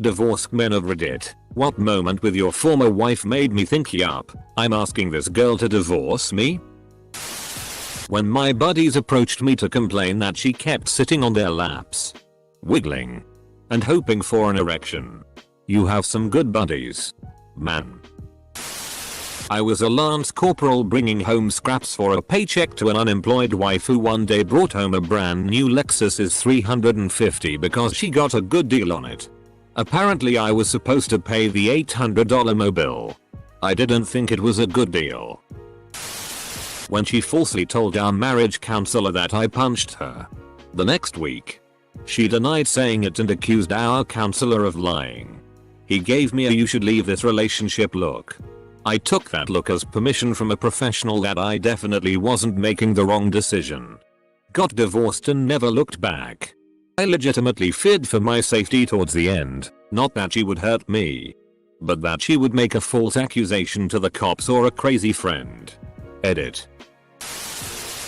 Divorced men of Reddit, what moment with your former wife made me think yup, I'm asking this girl to divorce me? When my buddies approached me to complain that she kept sitting on their laps, wiggling, and hoping for an erection. You have some good buddies, man. I was a Lance Corporal bringing home scraps for a paycheck to an unemployed wife who one day brought home a brand new Lexus S350 because she got a good deal on it. Apparently I was supposed to pay the $800 mobile. I didn't think it was a good deal. When she falsely told our marriage counselor that I punched her. The next week, she denied saying it and accused our counselor of lying. He gave me a "you should leave this relationship" look. I took that look as permission from a professional that I definitely wasn't making the wrong decision. Got divorced and never looked back. I legitimately feared for my safety towards the end, not that she would hurt me, but that she would make a false accusation to the cops or a crazy friend. Edit.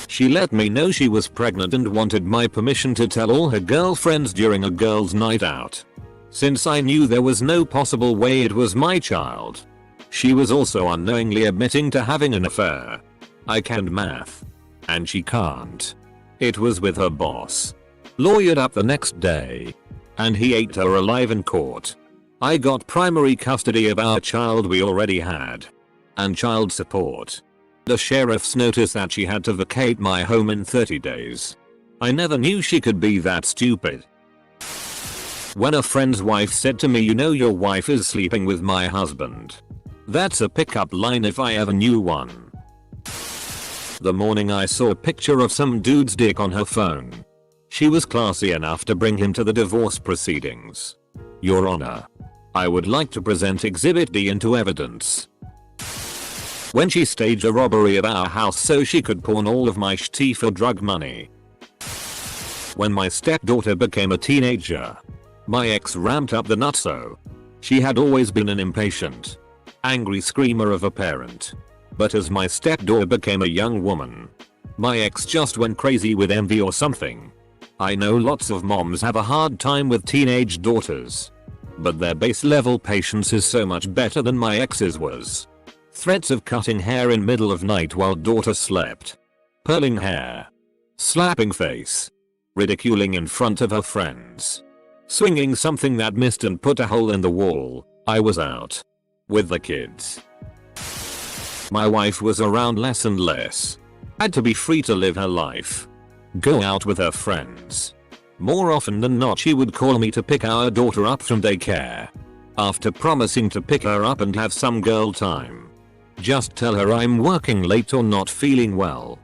She let me know she was pregnant and wanted my permission to tell all her girlfriends during a girls' night out. Since I knew there was no possible way it was my child. She was also unknowingly admitting to having an affair. I canned math. And she can't. It was with her boss. Lawyered up the next day. And he ate her alive in court. I got primary custody of our child we already had. And child support. The sheriffs noticed that she had to vacate my home in 30 days. I never knew she could be that stupid. When a friend's wife said to me, "You know your wife is sleeping with my husband." That's a pickup line if I ever knew one. The morning I saw a picture of some dude's dick on her phone. She was classy enough to bring him to the divorce proceedings. Your Honor, I would like to present Exhibit D into evidence. When she staged a robbery of our house so she could pawn all of my shti for drug money. When my stepdaughter became a teenager, my ex ramped up the nutso. She had always been an impatient, angry screamer of a parent. But as my stepdaughter became a young woman, my ex just went crazy with envy or something. I know lots of moms have a hard time with teenage daughters. But their base level patience is so much better than my ex's was. Threats of cutting hair in middle of night while daughter slept. Pulling hair. Slapping face. Ridiculing in front of her friends. Swinging something that missed and put a hole in the wall. I was out. With the kids. My wife was around less and less. Had to be free to live her life. Go out with her friends. More often than not she would call me to pick our daughter up from daycare. After promising to pick her up and have some girl time. Just tell her I'm working late or not feeling well.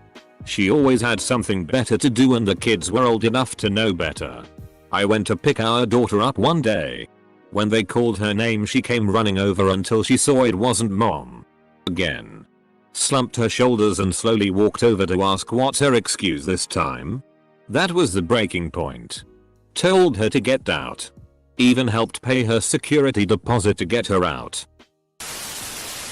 She always had something better to do and the kids were old enough to know better. I went to pick our daughter up one day. When they called her name she came running over until she saw it wasn't mom. Again. Slumped her shoulders and slowly walked over to ask what's her excuse this time. That was the breaking point. Told her to get out. Even helped pay her security deposit to get her out.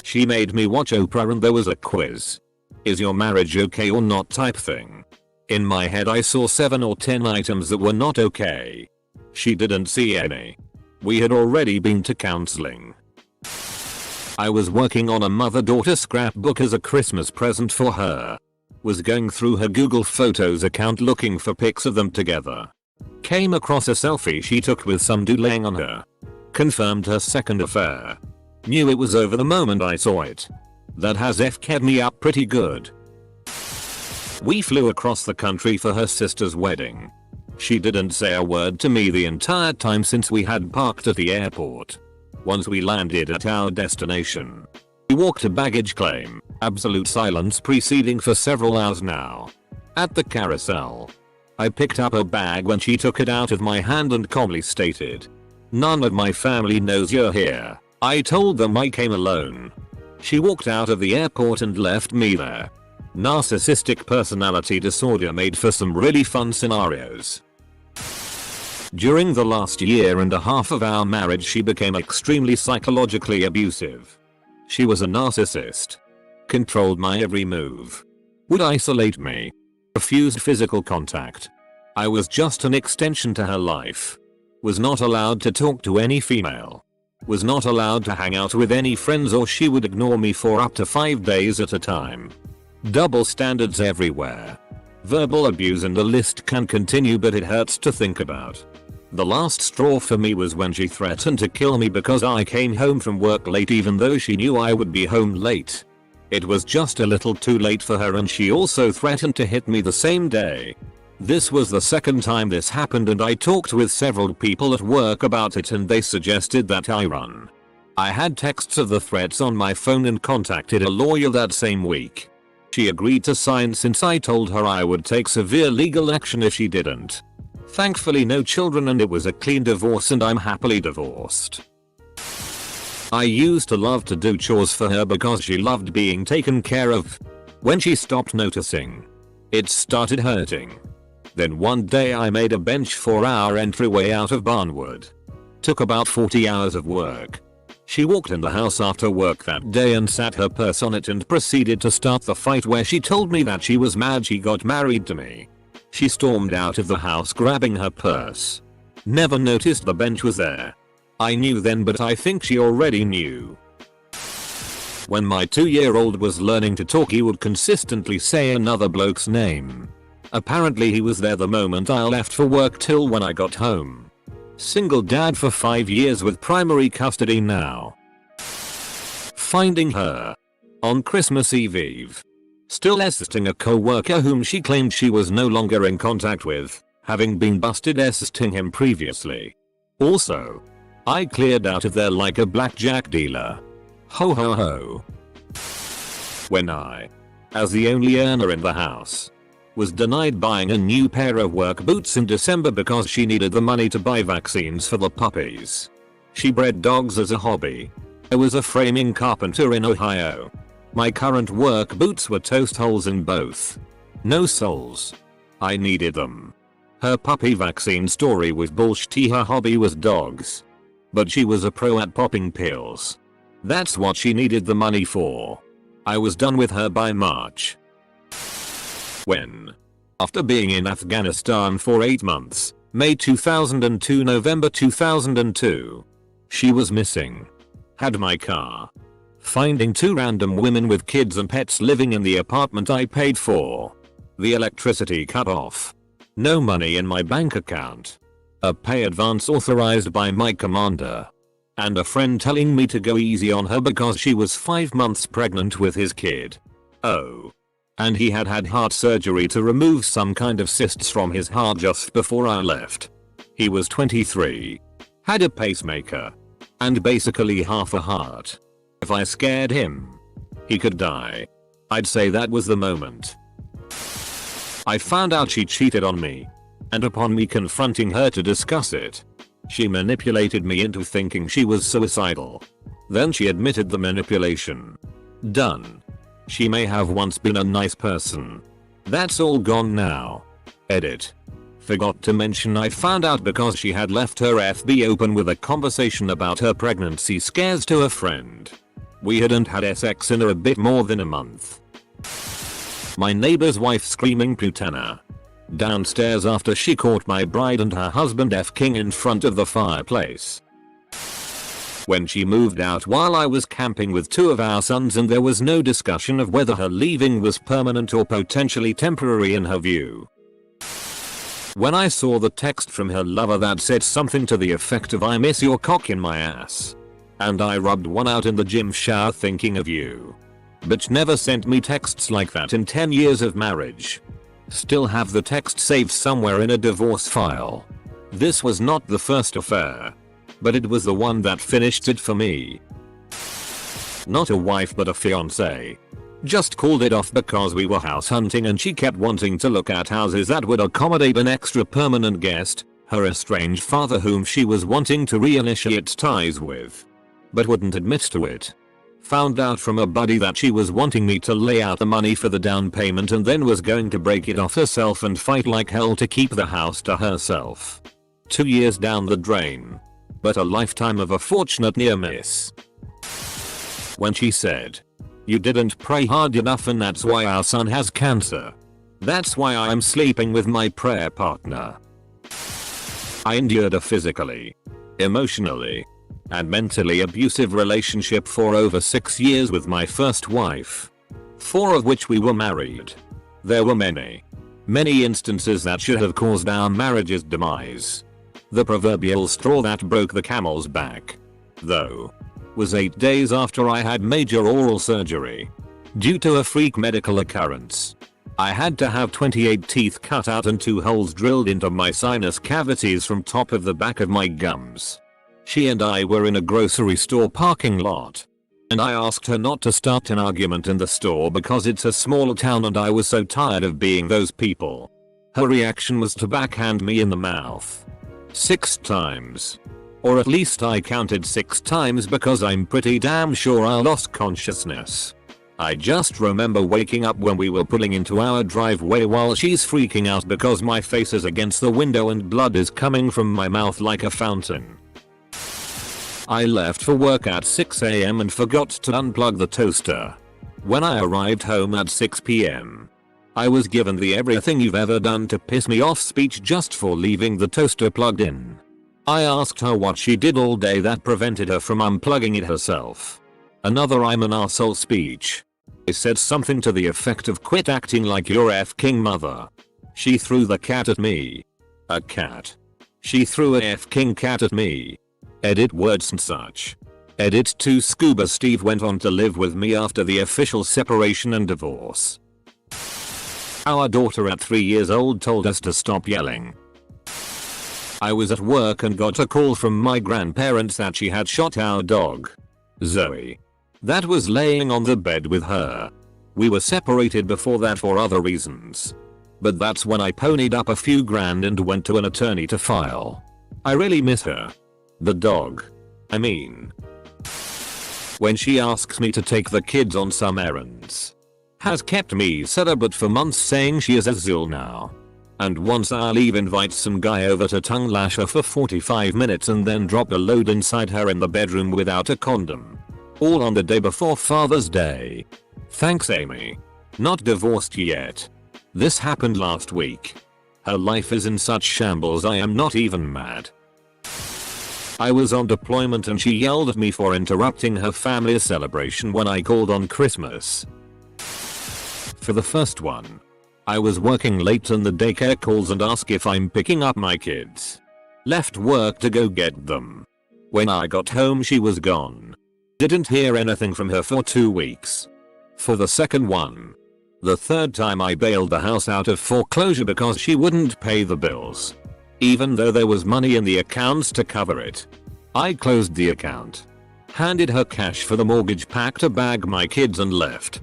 She made me watch Oprah and there was a quiz. Is your marriage okay or not type thing. In my head I saw 7 or 10 items that were not okay. She didn't see any. We had already been to counseling. I was working on a mother-daughter scrapbook as a Christmas present for her. Was going through her Google Photos account looking for pics of them together. Came across a selfie she took with some dude laying on her. Confirmed her second affair. Knew it was over the moment I saw it. That has FK'd me up pretty good. We flew across the country for her sister's wedding. She didn't say a word to me the entire time since we had parked at the airport. Once we landed at our destination, we walked to baggage claim, absolute silence preceding for several hours now. At the carousel, I picked up her bag when she took it out of my hand and calmly stated, "None of my family knows you're here." I told them I came alone. She walked out of the airport and left me there. Narcissistic personality disorder made for some really fun scenarios. During the last year and a half of our marriage she became extremely psychologically abusive. She was a narcissist. Controlled my every move. Would isolate me. Refused physical contact. I was just an extension to her life. Was not allowed to talk to any female. Was not allowed to hang out with any friends or she would ignore me for up to 5 days at a time. Double standards everywhere. Verbal abuse and the list can continue, but it hurts to think about. The last straw for me was when she threatened to kill me because I came home from work late even though she knew I would be home late. It was just a little too late for her and she also threatened to hit me the same day. This was the second time this happened and I talked with several people at work about it and they suggested that I run. I had texts of the threats on my phone and contacted a lawyer that same week. She agreed to sign since I told her I would take severe legal action if she didn't. Thankfully no children and it was a clean divorce and I'm happily divorced. I used to love to do chores for her because she loved being taken care of. When she stopped noticing, it started hurting. Then one day I made a bench for our entryway out of barnwood. Took about 40 hours of work. She walked in the house after work that day and sat her purse on it and proceeded to start the fight where she told me that she was mad she got married to me. She stormed out of the house grabbing her purse. Never noticed the bench was there. I knew then, but I think she already knew. When my 2-year-old was learning to talk he would consistently say another bloke's name. Apparently he was there the moment I left for work till when I got home. Single dad for 5 years with primary custody now. Finding her. On Christmas Eve. Still assisting a co-worker whom she claimed she was no longer in contact with, having been busted assisting him previously. Also, I cleared out of there like a blackjack dealer. Ho ho ho. When I, as the only earner in the house, was denied buying a new pair of work boots in December because she needed the money to buy vaccines for the puppies. She bred dogs as a hobby. I was a framing carpenter in Ohio. My current work boots were toast holes in both. No soles. I needed them. Her puppy vaccine story was bullshit. Her hobby was dogs. But she was a pro at popping pills. That's what she needed the money for. I was done with her by March. When, after being in Afghanistan for 8 months, May 2002 November 2002, she was missing. Had my car. Finding 2 random women with kids and pets living in the apartment I paid for. The electricity cut off. No money in my bank account. A pay advance authorized by my commander. And a friend telling me to go easy on her because she was 5 months pregnant with his kid. Oh. And he had had heart surgery to remove some kind of cysts from his heart just before I left. He was 23. Had a pacemaker. And basically half a heart. If I scared him, he could die. I'd say that was the moment. I found out she cheated on me. And upon me confronting her to discuss it, she manipulated me into thinking she was suicidal. Then she admitted the manipulation. Done. She may have once been a nice person. That's all gone now. Edit. Forgot to mention I found out because she had left her FB open with a conversation about her pregnancy scares to a friend. We hadn't had sex in a bit more than a month. My neighbor's wife screaming putana downstairs after she caught my bride and her husband f-king in front of the fireplace. When she moved out while I was camping with 2 of our sons and there was no discussion of whether her leaving was permanent or potentially temporary in her view. When I saw the text from her lover that said something to the effect of "I miss your cock in my ass." And I rubbed one out in the gym shower thinking of you. Bitch never sent me texts like that in 10 years of marriage. Still have the text saved somewhere in a divorce file. This was not the first affair. But it was the one that finished it for me. Not a wife but a fiance. Just called it off because we were house hunting and she kept wanting to look at houses that would accommodate an extra permanent guest, her estranged father whom she was wanting to reinitiate ties with. But wouldn't admit to it. Found out from a buddy that she was wanting me to lay out the money for the down payment and then was going to break it off herself and fight like hell to keep the house to herself. 2 years down the drain. But a lifetime of a fortunate near miss. When she said, "You didn't pray hard enough and that's why our son has cancer. That's why I'm sleeping with my prayer partner." I endured a physically, emotionally, and mentally abusive relationship for over 6 years with my first wife. 4 of which we were married. There were many instances that should have caused our marriage's demise. The proverbial straw that broke the camel's back, though, was 8 days after I had major oral surgery. Due to a freak medical occurrence, I had to have 28 teeth cut out and 2 holes drilled into my sinus cavities from top of the back of my gums. She and I were in a grocery store parking lot, and I asked her not to start an argument in the store because it's a small town and I was so tired of being those people. Her reaction was to backhand me in the mouth 6 times. Or at least I counted 6 times because I'm pretty damn sure I lost consciousness. I just remember waking up when we were pulling into our driveway while she's freaking out because my face is against the window and blood is coming from my mouth like a fountain. I left for work at 6 AM and forgot to unplug the toaster. When I arrived home at 6 PM, I was given the everything you've ever done to piss me off speech just for leaving the toaster plugged in. I asked her what she did all day that prevented her from unplugging it herself. Another I'm an arsehole speech. I said something to the effect of quit acting like your f-king mother. She threw the cat at me. A cat. She threw a f-king cat at me. Edit words and such. Edit 2 Scuba Steve went on to live with me after the official separation and divorce. Our daughter at 3 years old told us to stop yelling. I was at work and got a call from my grandparents that she had shot our dog, Zoe, that was laying on the bed with her. We were separated before that for other reasons. But that's when I ponied up a few grand and went to an attorney to file. I really miss her. The dog, I mean. When she asks me to take the kids on some errands. Has kept me celibate for months saying she is Azul now. And once I leave invites some guy over to tongue lash her for 45 minutes and then drop a load inside her in the bedroom without a condom. All on the day before Father's Day. Thanks Amy. Not divorced yet. This happened last week. Her life is in such shambles I am not even mad. I was on deployment and she yelled at me for interrupting her family's celebration when I called on Christmas. For the first one, I was working late and the daycare calls and asks if I'm picking up my kids. Left work to go get them. When I got home she was gone. Didn't hear anything from her for 2 weeks. For the second one. The third time I bailed the house out of foreclosure because she wouldn't pay the bills. Even though there was money in the accounts to cover it. I closed the account. Handed her cash for the mortgage, packed a bag my kids and left.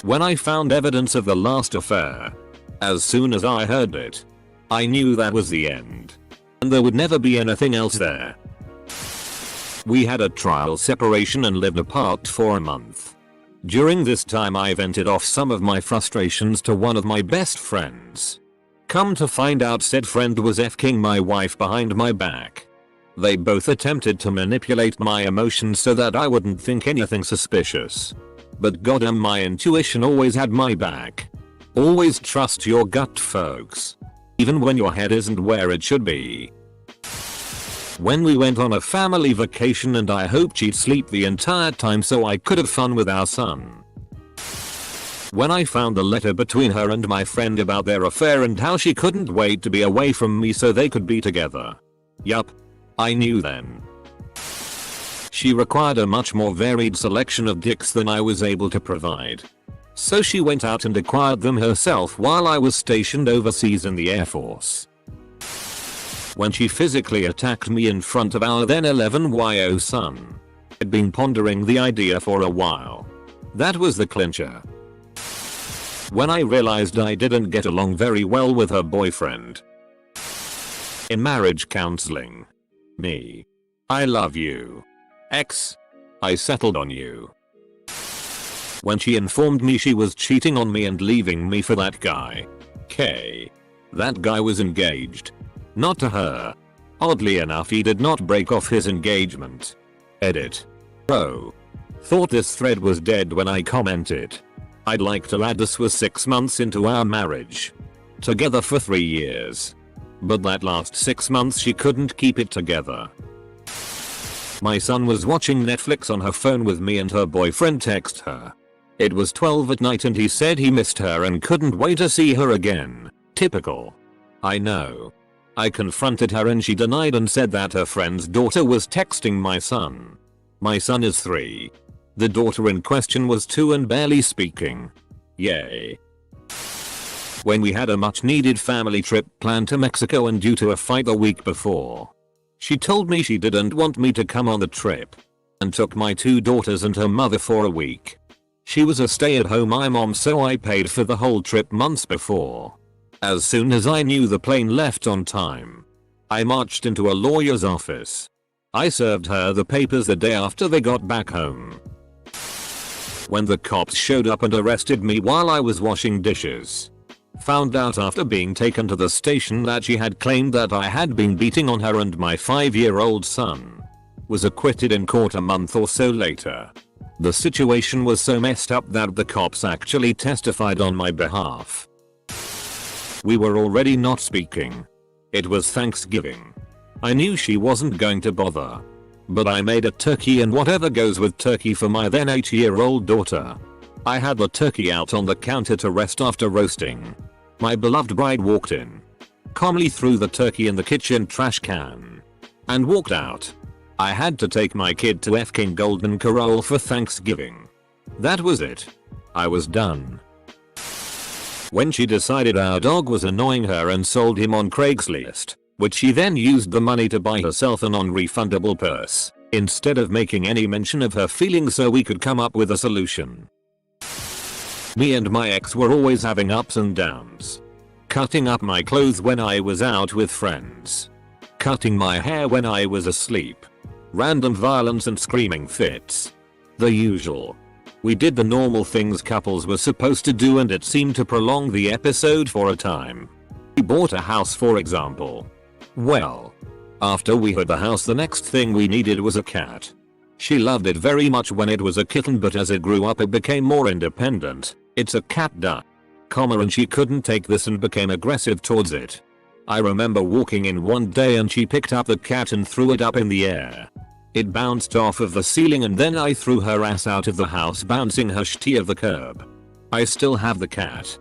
When I found evidence of the last affair, as soon as I heard it, I knew that was the end. And there would never be anything else there. We had a trial separation and lived apart for a month. During this time I vented off some of my frustrations to one of my best friends. Come to find out said friend was f-king my wife behind my back. They both attempted to manipulate my emotions so that I wouldn't think anything suspicious. But goddamn my intuition always had my back. Always trust your gut folks. Even when your head isn't where it should be. When we went on a family vacation and I hoped she'd sleep the entire time so I could have fun with our son. When I found the letter between her and my friend about their affair and how she couldn't wait to be away from me so they could be together. Yup. I knew then. She required a much more varied selection of dicks than I was able to provide. So she went out and acquired them herself while I was stationed overseas in the Air Force. When she physically attacked me in front of our then 11-year-old son. I'd been pondering the idea for a while. That was the clincher. When I realized I didn't get along very well with her boyfriend. In marriage counseling. Me. I love you. X. I settled on you. When she informed me she was cheating on me and leaving me for that guy. K. That guy was engaged. Not to her. Oddly enough he did not break off his engagement. Edit. Bro. Thought this thread was dead when I commented. I'd like to add this was 6 months into our marriage. Together for 3 years. But that last 6 months she couldn't keep it together. My son was watching Netflix on her phone with me and her boyfriend text her. It was 12 at night and he said he missed her and couldn't wait to see her again. Typical. I know. I confronted her and she denied and said that her friend's daughter was texting my son. My son is 3. The daughter in question was 2 and barely speaking. Yay. When we had a much needed family trip planned to Mexico and due to a fight the week before, she told me she didn't want me to come on the trip and took my 2 daughters and her mother for a week. She was a stay-at-home mom, so I paid for the whole trip months before. As soon as I knew the plane left on time, I marched into a lawyer's office. I served her the papers the day after they got back home. When the cops showed up and arrested me while I was washing dishes, found out after being taken to the station that she had claimed that I had been beating on her and my 5-year-old son, was acquitted in court a month or so later. The situation was so messed up that the cops actually testified on my behalf. We were already not speaking. It was Thanksgiving. I knew she wasn't going to bother, but I made a turkey and whatever goes with turkey for my then 8-year-old daughter. I had the turkey out on the counter to rest after roasting. My beloved bride walked in, calmly threw the turkey in the kitchen trash can, and walked out. I had to take my kid to F-King Golden Corral for Thanksgiving. That was it. I was done. When she decided our dog was annoying her and sold him on Craigslist, which she then used the money to buy herself a non-refundable purse, instead of making any mention of her feelings so we could come up with a solution. Me and my ex were always having ups and downs. Cutting up my clothes when I was out with friends. Cutting my hair when I was asleep. Random violence and screaming fits. The usual. We did the normal things couples were supposed to do and it seemed to prolong the episode for a time. We bought a house, for example. Well, after we had the house, the next thing we needed was a cat. She loved it very much when it was a kitten, but as it grew up it became more independent. It's a cat duck, and she couldn't take this and became aggressive towards it. I remember walking in one day and she picked up the cat and threw it up in the air. It bounced off of the ceiling and then I threw her ass out of the house, bouncing her shitty of the curb. I still have the cat.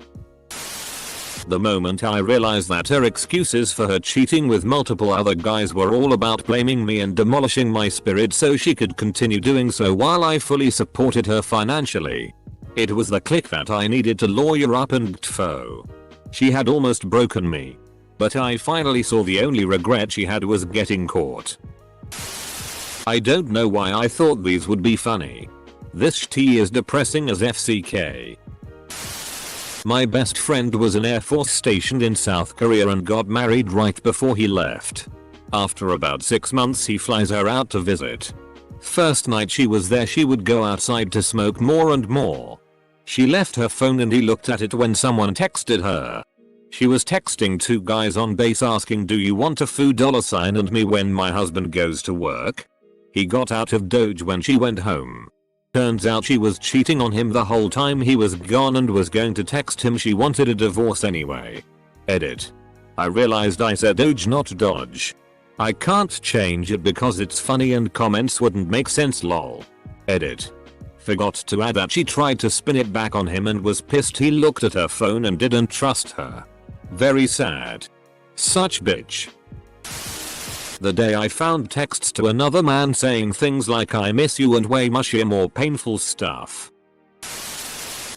The moment I realized that her excuses for her cheating with multiple other guys were all about blaming me and demolishing my spirit so she could continue doing so while I fully supported her financially, it was the click that I needed to lawyer up and tfo. She had almost broken me, but I finally saw the only regret she had was getting caught. I don't know why I thought these would be funny. This tea is depressing as FCK. My best friend was an Air Force stationed in South Korea and got married right before he left. After about 6 months he flies her out to visit. First night she was there she would go outside to smoke more and more. She left her phone and he looked at it when someone texted her. She was texting 2 guys on base asking, "Do you want a food $sign and me when my husband goes to work?" He got out of Doge when she went home. Turns out she was cheating on him the whole time he was gone and was going to text him she wanted a divorce anyway. Edit. I realized I said Doge not Dodge. I can't change it because it's funny and comments wouldn't make sense lol. Edit. Forgot to add that she tried to spin it back on him and was pissed he looked at her phone and didn't trust her. Very sad. Such bitch. The day I found texts to another man saying things like "I miss you" and way mushier more painful stuff.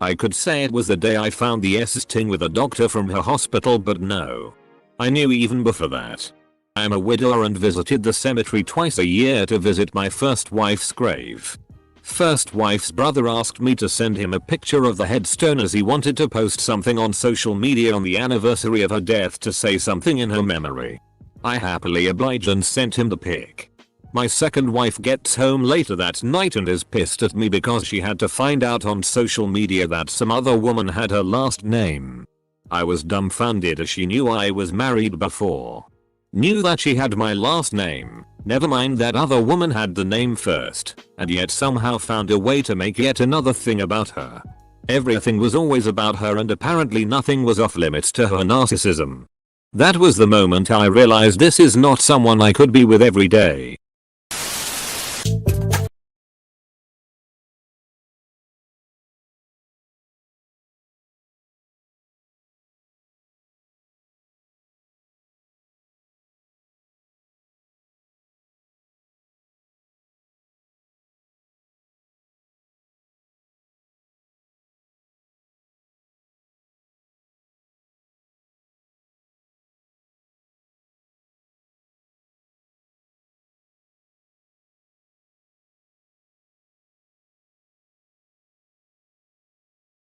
I could say it was the day I found the Ting with a doctor from her hospital, but no. I knew even before that. I'm a widower and visited the cemetery twice a year to visit my first wife's grave. First wife's brother asked me to send him a picture of the headstone as he wanted to post something on social media on the anniversary of her death to say something in her memory. I happily obliged and sent him the pic. My second wife gets home later that night and is pissed at me because she had to find out on social media that some other woman had her last name. I was dumbfounded as she knew I was married before. Knew that she had my last name, never mind that other woman had the name first, and yet somehow found a way to make yet another thing about her. Everything was always about her and apparently nothing was off limits to her narcissism. That was the moment I realized this is not someone I could be with every day.